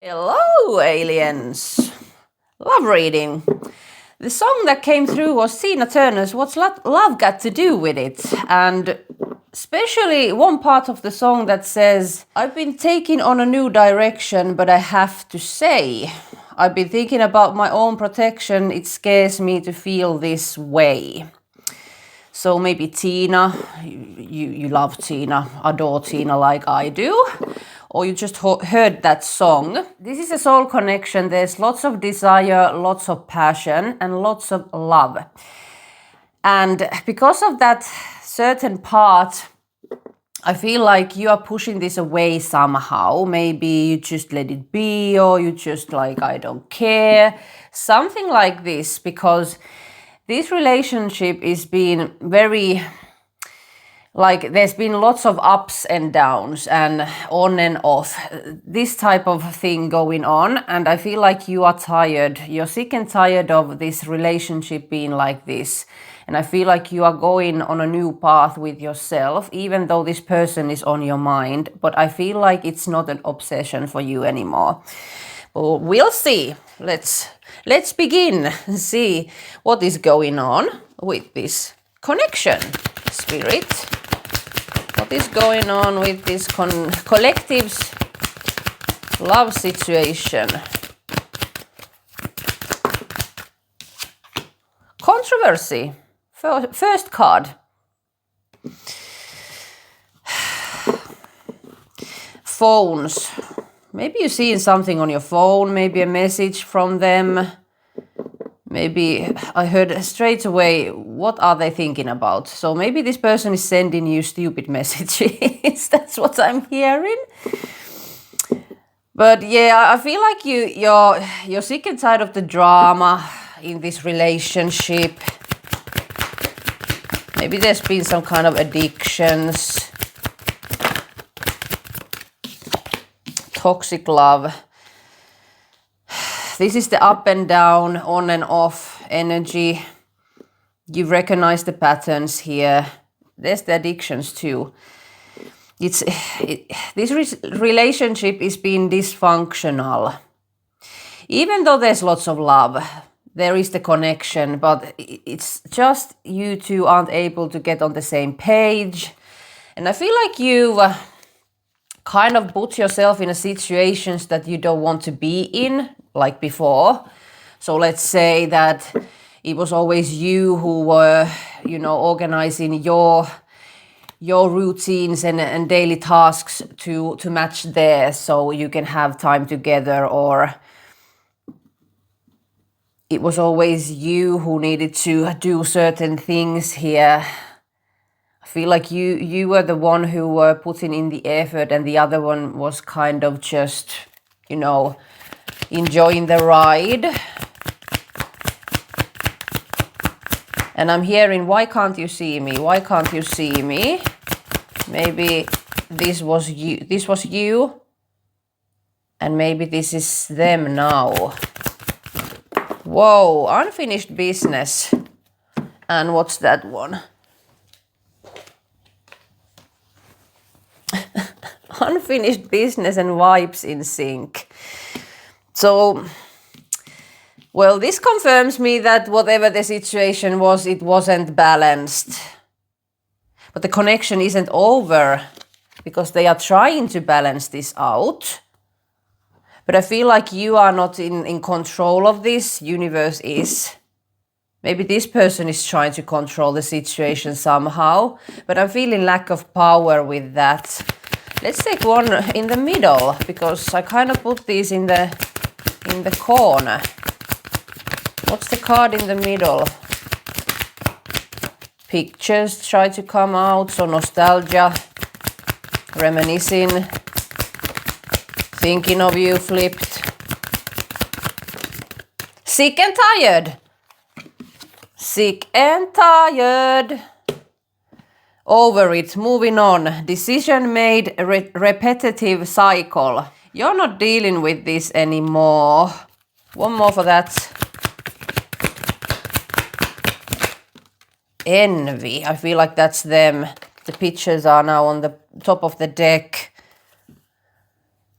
Hello, aliens! Love reading. The song that came through was Tina Turner's What's Love Got to Do with It? And especially one part of the song that says, I've been taken on a new direction, but I have to say, I've been thinking about my own protection. It scares me to feel this way. So maybe Tina, you love Tina, adore Tina like I do, or you just heard that song. This is a soul connection. There's lots of desire, lots of passion, and lots of love. And because of that certain part, I feel like you are pushing this away somehow. Maybe you just let it be, or you just like, I don't care. Something like this, because this relationship is being very, like, there's been lots of ups and downs and on and off, this type of thing going on. And I feel like you are tired. You're sick and tired of this relationship being like this. And I feel like you are going on a new path with yourself, even though this person is on your mind. But I feel like it's not an obsession for you anymore. Well, we'll see. Let's begin and see what is going on with this connection, Spirit. What is going on with this collective's love situation? Controversy. First card. Phones. Maybe you're seeing something on your phone, maybe a message from them. Maybe I heard straight away, what are they thinking about? So maybe this person is sending you stupid messages. That's what I'm hearing. But yeah, I feel like you're sick and tired of the drama in this relationship. Maybe there's been some kind of addictions. Toxic love. This is the up and down, on and off energy. You recognize the patterns here. There's the addictions too. This relationship is being dysfunctional. Even though there's lots of love, there is the connection, but it's just you two aren't able to get on the same page. And I feel like you've kind of put yourself in a situations that you don't want to be in, like before. So let's say that it was always you who were, organizing your routines and daily tasks to match theirs, so you can have time together, or it was always you who needed to do certain things here. I feel like you were the one who were putting in the effort, and the other one was kind of just, enjoying the ride. And I'm hearing, why can't you see me? Why can't you see me? Maybe this was you. And maybe this is them now. Whoa, unfinished business. And what's that one? Unfinished business and vibes in sync. So, well, this confirms me that whatever the situation was, it wasn't balanced. But the connection isn't over, because they are trying to balance this out. But I feel like you are not in control of this. Universe is. Maybe this person is trying to control the situation somehow, but I'm feeling lack of power with that. Let's take one in the middle, because I kind of put these in the corner. What's the card in the middle? Pictures try to come out, so nostalgia, reminiscing, thinking of you flipped. Sick and tired. Sick and tired. Over it, moving on. Decision made, repetitive cycle. You're not dealing with this anymore. One more for that. Envy. I feel like that's them. The pictures are now on the top of the deck.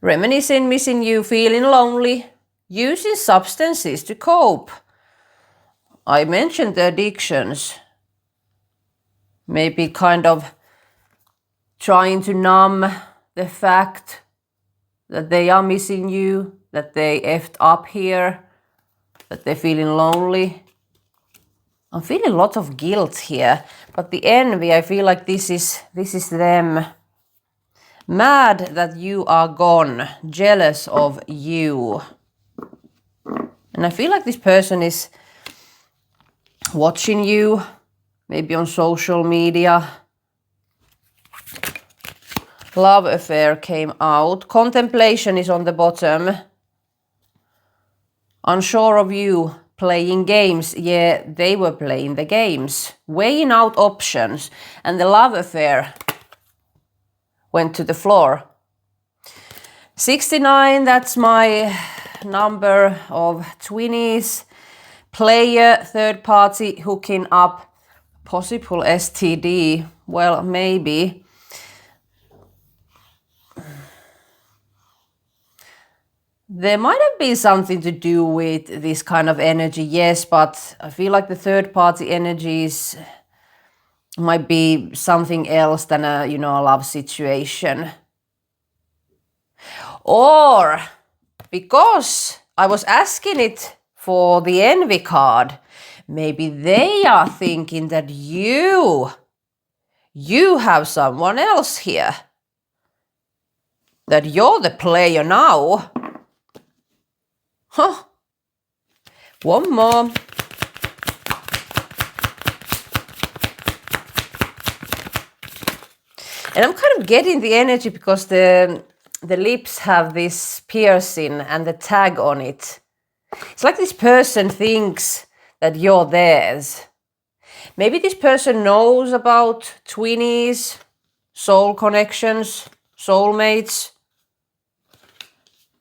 reminiscing, missing you, feeling lonely, using substances to cope. I mentioned the addictions. Maybe kind of trying to numb the fact that they are missing you, that they effed up here, that they're feeling lonely. I'm feeling a lot of guilt here, but the envy, I feel like this is them. Mad that you are gone, jealous of you. And I feel like this person is watching you, maybe on social media. Love affair came out. Contemplation is on the bottom. Unsure of you, playing games. Yeah, they were playing the games. Weighing out options. And the love affair went to the floor. 69, that's my number of 20s. Player, third party, hooking up. Possible STD. Well, maybe. There might have been something to do with this kind of energy, yes, but I feel like the third party energies might be something else than a love situation. Or because I was asking it for the envy card, maybe they are thinking that you have someone else here. That you're the player now. Huh. One more. And I'm kind of getting the energy because the lips have this piercing and the tag on it. It's like this person thinks that you're theirs. Maybe this person knows about twinnies, soul connections, soulmates.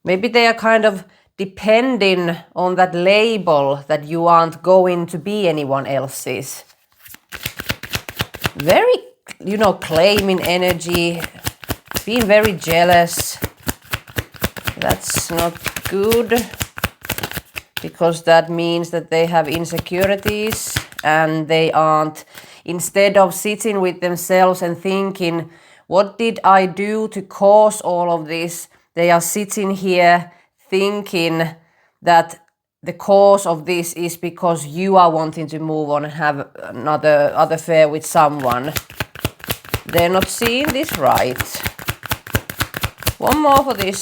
Maybe they are kind of depending on that label that you aren't going to be anyone else's. Very, claiming energy, being very jealous. That's not good, because that means that they have insecurities and they aren't, instead of sitting with themselves and thinking, what did I do to cause all of this? They are sitting here thinking that the cause of this is because you are wanting to move on and have another affair with someone. They're not seeing this right. One more for this.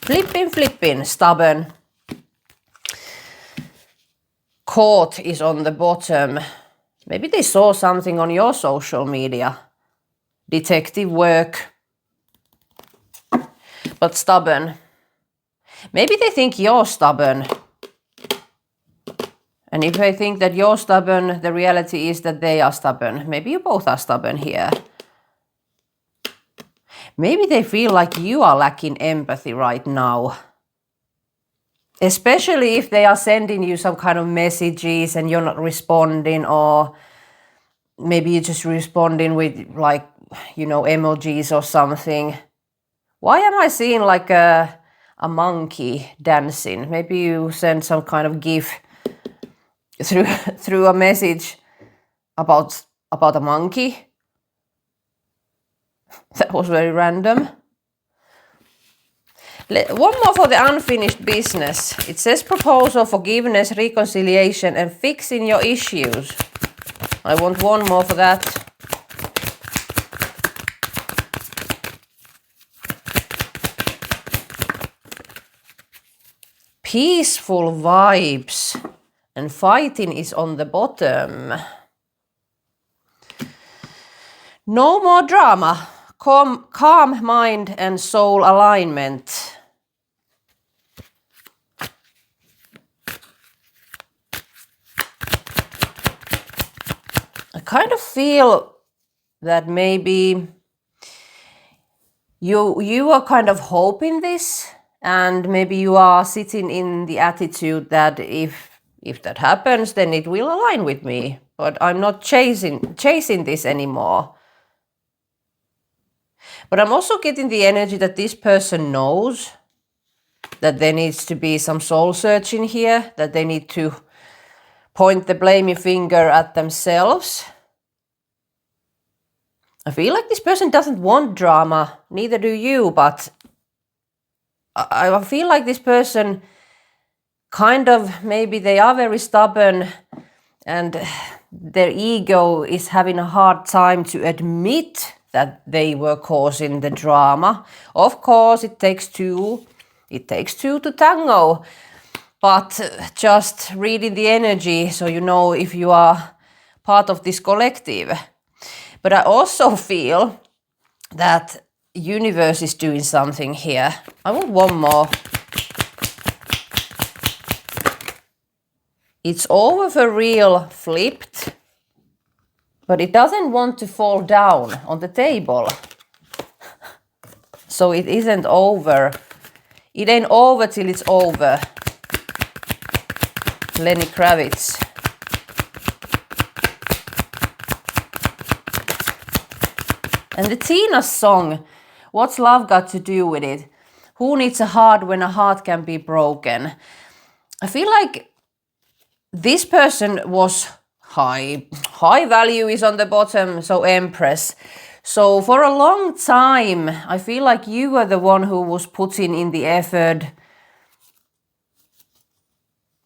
Flipping, stubborn. Court is on the bottom. Maybe they saw something on your social media. Detective work. But stubborn. Maybe they think you're stubborn. And if they think that you're stubborn, the reality is that they are stubborn. Maybe you both are stubborn here. Maybe they feel like you are lacking empathy right now. Especially if they are sending you some kind of messages and you're not responding, or maybe you're just responding with emojis or something. Why am I seeing like a monkey dancing? Maybe you send some kind of GIF through a message about a monkey. That was very random. One more for the unfinished business. It says proposal, forgiveness, reconciliation, and fixing your issues. I want one more for that. Peaceful vibes. And fighting is on the bottom. No more drama. Calm mind and soul alignment. I kind of feel that maybe you are kind of hoping this, and maybe you are sitting in the attitude that if If that happens, then it will align with me. But I'm not chasing this anymore. But I'm also getting the energy that this person knows that there needs to be some soul searching here, that they need to point the blaming finger at themselves. I feel like this person doesn't want drama, neither do you, but I feel like this person kind of, maybe they are very stubborn and their ego is having a hard time to admit that they were causing the drama. Of course, it takes two to tango, but just reading the energy so you know if you are part of this collective. But I also feel that universe is doing something here. I want one more. It's over for real flipped, but it doesn't want to fall down on the table. So it isn't over. It ain't over till it's over. Lenny Kravitz. And the Tina song, what's love got to do with it? Who needs a heart when a heart can be broken? I feel like this person was high value is on the bottom, so Empress. So for a long time, I feel like you were the one who was putting in the effort,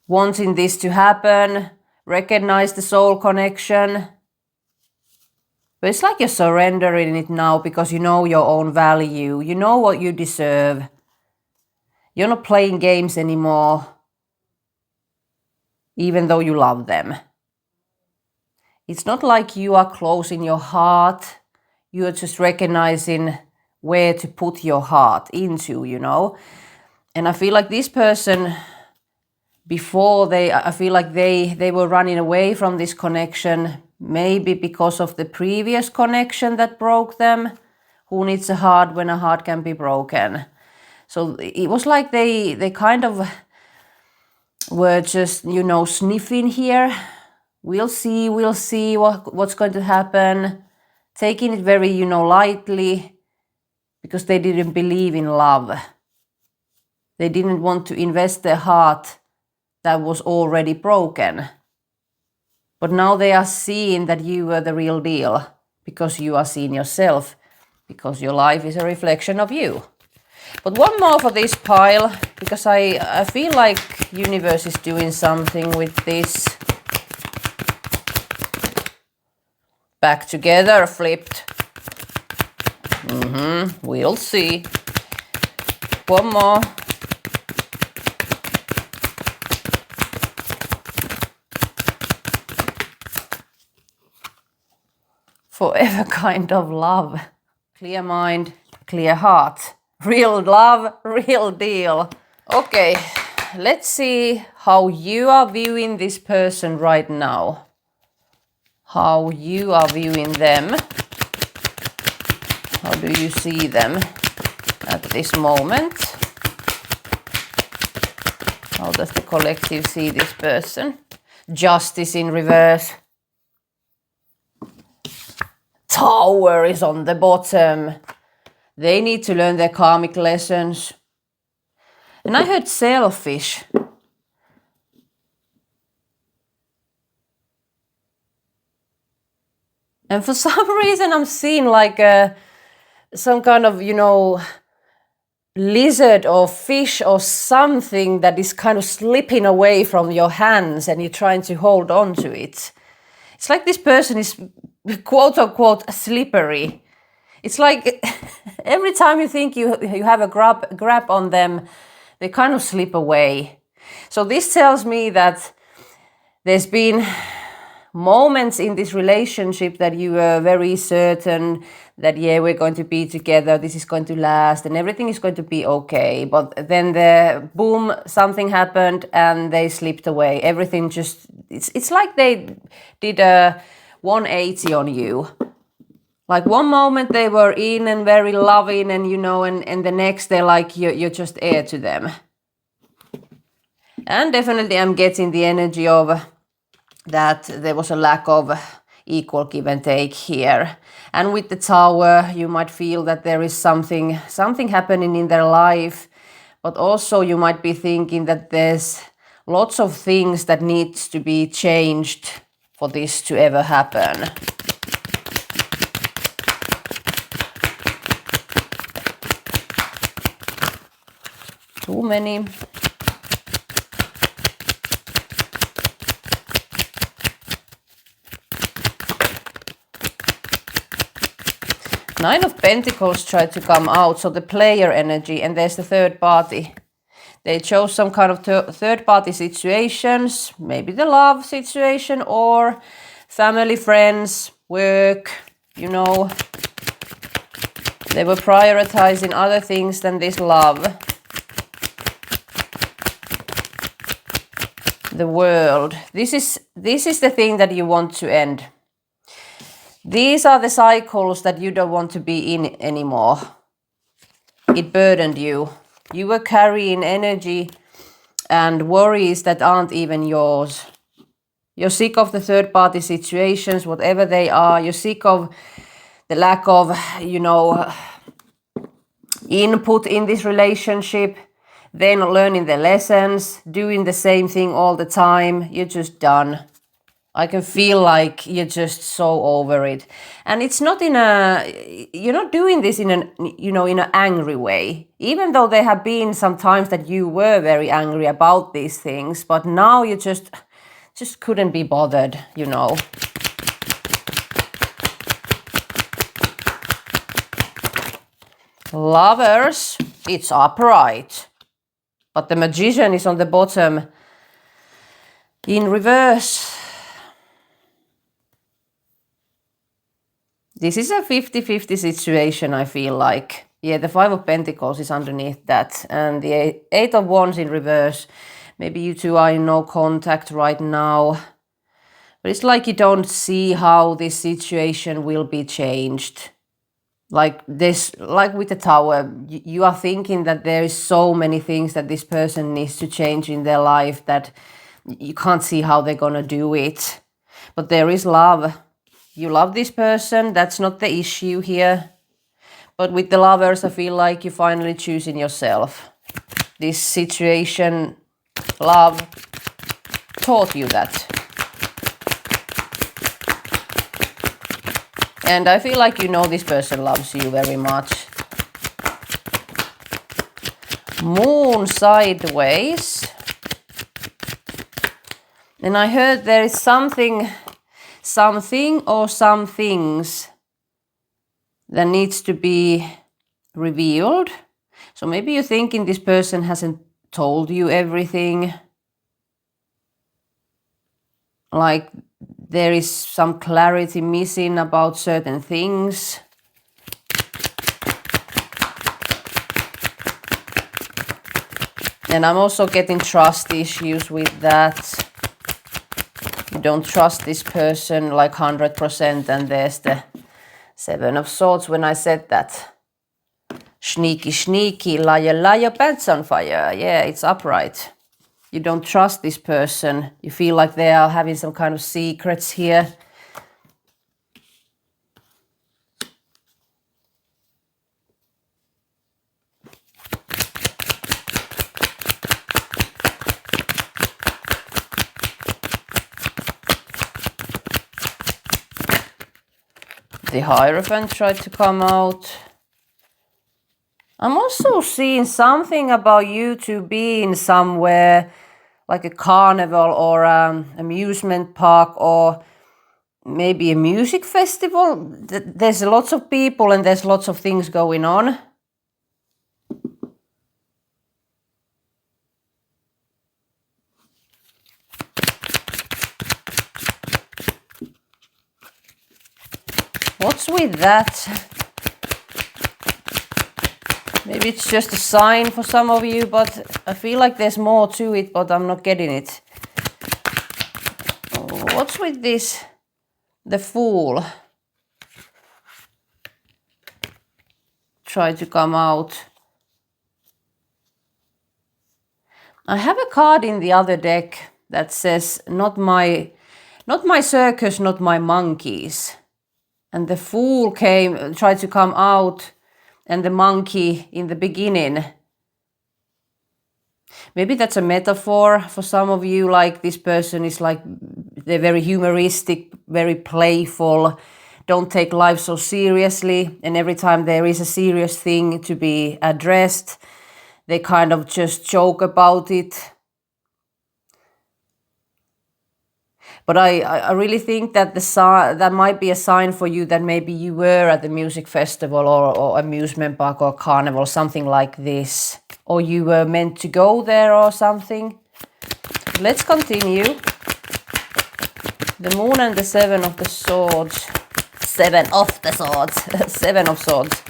wanting this to happen, recognize the soul connection. But it's like you're surrendering it now because you know your own value, you know what you deserve. You're not playing games anymore, even though you love them. It's not like you are closing your heart. You are just recognizing where to put your heart into, you know. And I feel like this person, before I feel like they were running away from this connection, maybe because of the previous connection that broke them. Who needs a heart when a heart can be broken? So it was like they kind of were just, you know, sniffing here. We'll see what's going to happen. Taking it very, you know, lightly because they didn't believe in love. They didn't want to invest their heart that was already broken. But now they are seeing that you were the real deal because you are seeing yourself, because your life is a reflection of you. But one more for this pile, because I feel like universe is doing something with this. Back together, flipped. We'll see. One more. Forever kind of love. Clear mind, clear heart. Real love, real deal. Okay, let's see how you are viewing this person right now. How you are viewing them. How do you see them at this moment? How does the collective see this person? Justice in reverse. Tower is on the bottom. They need to learn their karmic lessons. And I heard selfish. And for some reason I'm seeing like some kind of, you know, lizard or fish or something that is kind of slipping away from your hands and you're trying to hold on to it. It's like this person is quote unquote slippery. It's like every time you think you have a grab on them, they kind of slip away. So this tells me that there's been moments in this relationship that you were very certain that, yeah, we're going to be together, this is going to last, and everything is going to be okay. But then boom, something happened and they slipped away. Everything just, it's like they did a 180 on you. Like one moment they were in and very loving and, you know, and the next they're like, you're just heir to them. And definitely I'm getting the energy of that there was a lack of equal give and take here. And with the Tower, you might feel that there is something happening in their life, but also you might be thinking that there's lots of things that needs to be changed for this to ever happen. Too many. Nine of Pentacles tried to come out, so the player energy, and there's the third party. They chose some kind of third party situations, maybe the love situation or family, friends, work, you know. They were prioritizing other things than this love. The World. This is the thing that you want to end. These are the cycles that you don't want to be in anymore. It burdened you. You were carrying energy and worries that aren't even yours. You're sick of the third party situations, whatever they are. You're sick of the lack of, you know, input in this relationship. They're not learning the lessons, doing the same thing all the time. You're just done. I can feel like you're just so over it. And it's not you're not doing this in an angry way. Even though there have been some times that you were very angry about these things, but now you just couldn't be bothered, you know. Lovers, it's upright. But the Magician is on the bottom in reverse. This is a 50-50 situation, I feel like. Yeah, the Five of Pentacles is underneath that. And the Eight of Wands in reverse. Maybe you two are in no contact right now. But it's like you don't see how this situation will be changed. Like with the Tower, you are thinking that there is so many things that this person needs to change in their life that you can't see how they're gonna do it. But there is love. You love this person, that's not the issue here. But with the Lovers, I feel like you're finally choosing yourself. This situation, love, taught you that. And I feel like you know this person loves you very much. Moon sideways. And I heard there is something or some things that needs to be revealed. So maybe you're thinking this person hasn't told you everything. Like there is some clarity missing about certain things. And I'm also getting trust issues with that. You don't trust this person like 100%, and there's the Seven of Swords when I said that. Sneaky, sneaky, liar, liar, pants on fire. Yeah, it's upright. You don't trust this person. You feel like they are having some kind of secrets here. The Hierophant tried to come out. I'm also seeing something about you two being somewhere like a carnival or amusement park or maybe a music festival. There's lots of people and there's lots of things going on. What's with that? Maybe it's just a sign for some of you, but I feel like there's more to it, but I'm not getting it. What's with this? The Fool. Try to come out. I have a card in the other deck that says, not my circus, not my monkeys. And the Fool tried to come out, and the monkey in the beginning. Maybe that's a metaphor for some of you, like this person is like, they're very humoristic, very playful, don't take life so seriously, and every time there is a serious thing to be addressed, they kind of just joke about it. But I really think that that might be a sign for you that maybe you were at the music festival or amusement park or carnival, something like this. Or you were meant to go there or something. Let's continue. The Moon and the Seven of the Swords. Seven of the Swords. Seven of Swords.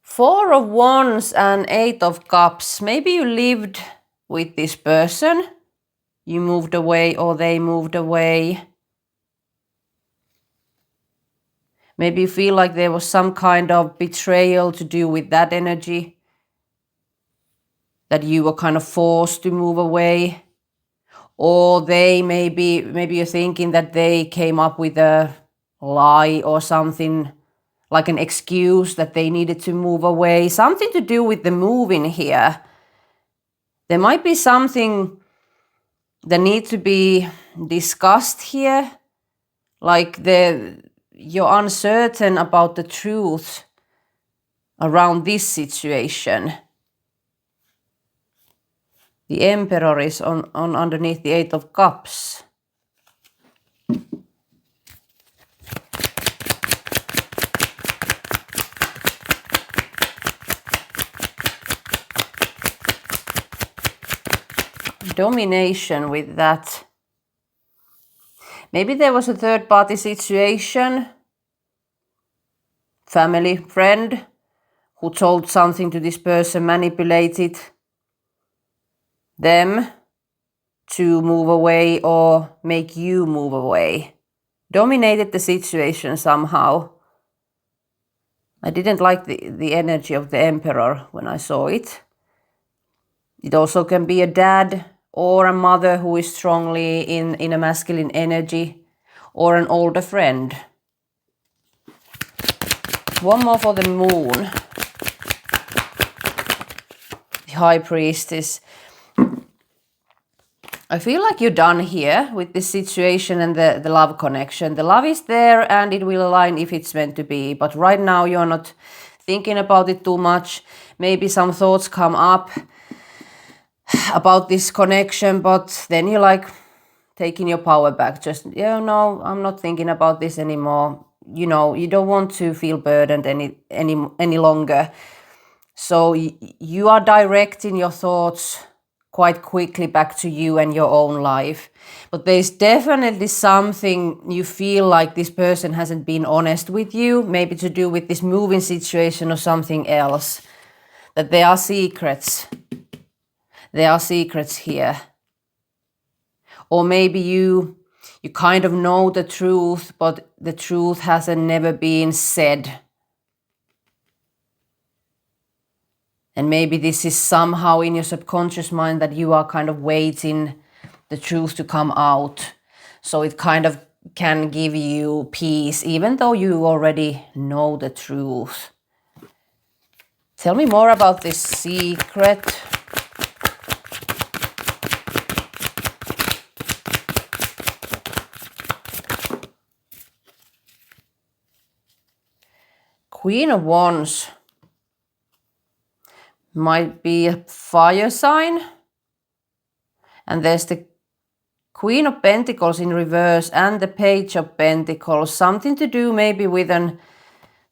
Four of Wands and Eight of Cups. Maybe you lived with this person. You moved away or they moved away. Maybe you feel like there was some kind of betrayal to do with that energy. That you were kind of forced to move away. Or they maybe you're thinking that they came up with a lie or something, like an excuse that they needed to move away. Something to do with the moving here. There might be something that needs to be discussed here. Like you're uncertain about the truth around this situation. The Emperor is on underneath the Eight of Cups. Domination with that. Maybe there was a third party situation. Family, friend, who told something to this person, manipulated them to move away or make you move away. Dominated the situation somehow. I didn't like the energy of the Emperor when I saw it. It also can be a dad or a mother who is strongly in a masculine energy, or an older friend. One more for the Moon. The High Priestess. I feel like you're done here with this situation and the love connection. The love is there and it will align if it's meant to be. But right now you're not thinking about it too much. Maybe some thoughts come up about this connection, but then you're like taking your power back. Just, no, I'm not thinking about this anymore. You know, you don't want to feel burdened any longer. So you are directing your thoughts quite quickly back to you and your own life. But there's definitely something you feel like this person hasn't been honest with you, maybe to do with this moving situation or something else. That there are secrets. There are secrets here. Or maybe you kind of know the truth, but the truth hasn't never been said. And maybe this is somehow in your subconscious mind that you are kind of waiting the truth to come out. So it kind of can give you peace, even though you already know the truth. Tell me more about this secret. Queen of Wands might be a fire sign. And there's the Queen of Pentacles in reverse and the Page of Pentacles. Something to do maybe with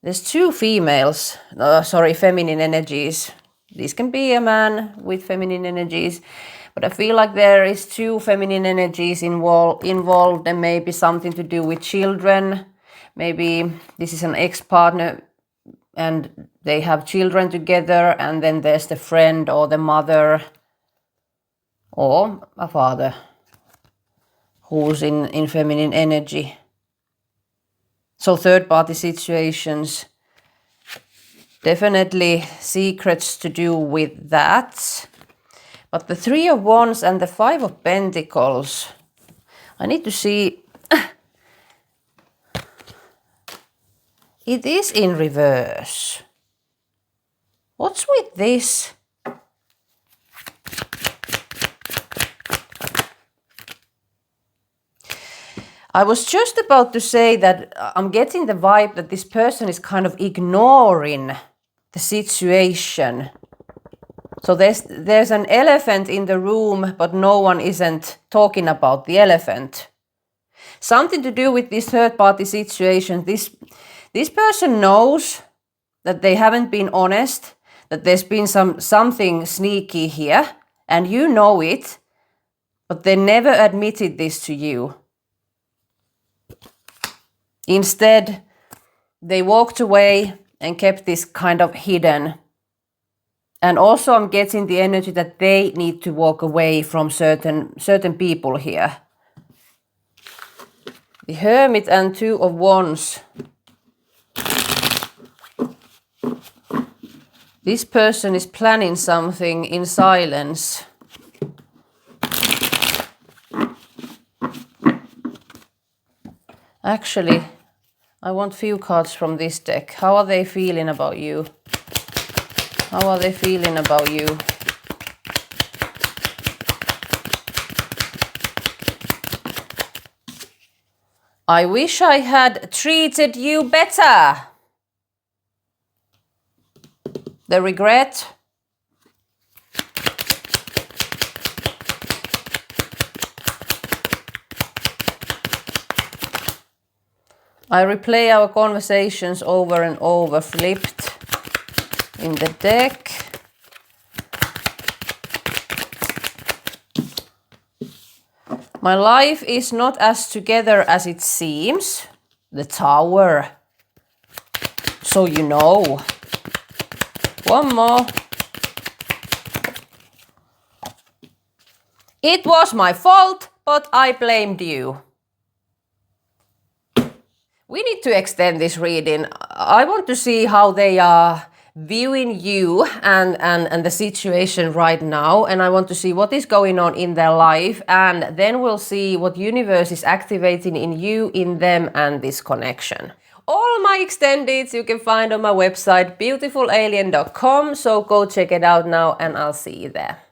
there's two females, feminine energies. This can be a man with feminine energies. But I feel like there is two feminine energies involved and maybe something to do with children. Maybe this is an ex-partner and they have children together, and then there's the friend or the mother or a father who's in feminine energy. So third party situations. Definitely secrets to do with that. But the Three of Wands and the Five of Pentacles, I need to see. It is in reverse. What's with this? I was just about to say that I'm getting the vibe that this person is kind of ignoring the situation. So there's an elephant in the room, but no one isn't talking about the elephant. Something to do with this third party situation. This person knows that they haven't been honest, that there's been something sneaky here, and you know it, but they never admitted this to you. Instead, they walked away and kept this kind of hidden. And also I'm getting the energy that they need to walk away from certain people here. The Hermit and Two of Wands. This person is planning something in silence. Actually, I want few cards from this deck. How are they feeling about you? How are they feeling about you? I wish I had treated you better. The regret. I replay our conversations over and over, flipped in the deck. My life is not as together as it seems. The Tower. So you know. One more. It was my fault, but I blamed you. We need to extend this reading. I want to see how they are viewing you and the situation right now, and I want to see what is going on in their life, and then we'll see what universe is activating in you, in them, and this connection. All my extendeds you can find on my website beautifulalien.com, so go check it out now and I'll see you there.